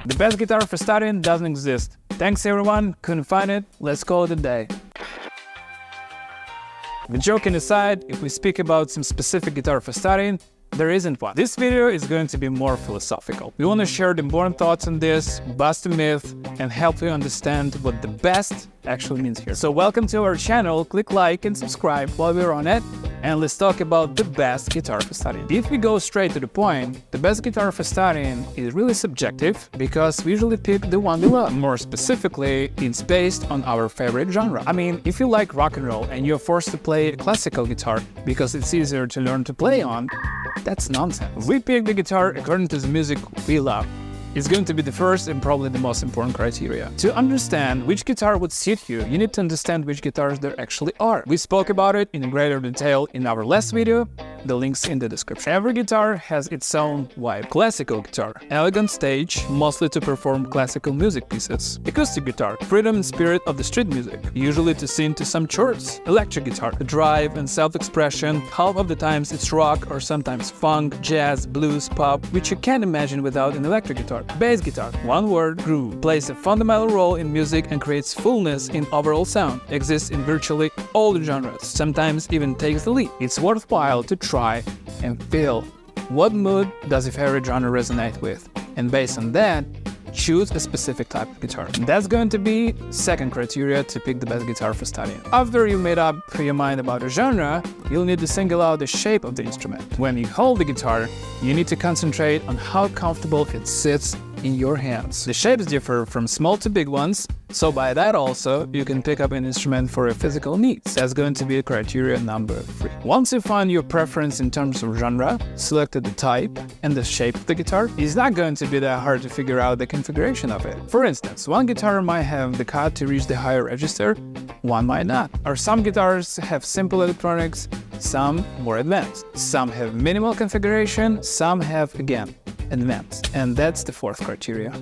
The best guitar for studying doesn't exist. Thanks everyone, couldn't find it, let's call it a day. The joking aside, if we speak about some specific guitar for studying, there isn't one. This video is going to be more philosophical. We want to share the important thoughts on this, bust a myth, and help you understand what the best actually means here. So welcome to our channel, click like and subscribe while we're on it, and let's talk about the best guitar for studying. If we go straight to the point, the best guitar for studying is really subjective because we usually pick the one we love. More specifically, it's based on our favorite genre. I mean, if you like rock and roll and you're forced to play a classical guitar because it's easier to learn to play on, that's nonsense. We pick the guitar according to the music we love. It's going to be the first and probably the most important criteria. To understand which guitar would suit you, you need to understand which guitars there actually are. We spoke about it in greater detail in our last video, the link's in the description. Every guitar has its own vibe. Classical guitar, elegant stage, mostly to perform classical music pieces. Acoustic guitar, freedom and spirit of the street music, usually to sing to some chords. Electric guitar, drive and self-expression, half of the times it's rock or sometimes funk, jazz, blues, pop, which you can't imagine without an electric guitar. Bass guitar, one word, groove, plays a fundamental role in music and creates fullness in overall sound, exists in virtually all the genres, sometimes even takes the lead. It's worthwhile to try and feel what mood does your favorite genre resonate with, and based on that, choose a specific type of guitar. That's going to be second criteria to pick the best guitar for studying. After you made up your mind about a genre, you'll need to single out the shape of the instrument. When you hold the guitar, you need to concentrate on how comfortable it sits in your hands. The shapes differ from small to big ones, so by that also, you can pick up an instrument for your physical needs. That's going to be criteria number 3. Once you find your preference in terms of genre, selected the type and the shape of the guitar, it's not going to be that hard to figure out the configuration of it. For instance, one guitar might have the cut to reach the higher register, one might not. Or some guitars have simple electronics, some more advanced. Some have minimal configuration, some have, again, advanced. And that's the 4th criteria.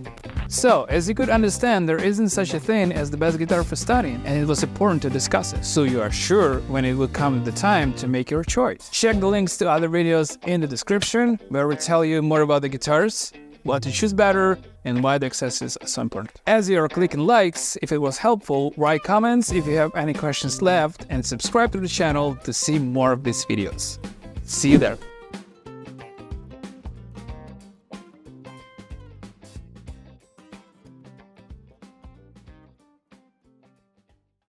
So, as you could understand, there isn't such a thing as the best guitar for studying, and it was important to discuss it, so you are sure when it will come the time to make your choice. Check the links to other videos in the description, where we tell you more about the guitars, what to choose better, and why the accessories are so important. As you are clicking likes, if it was helpful, write comments if you have any questions left, and subscribe to the channel to see more of these videos. See you there!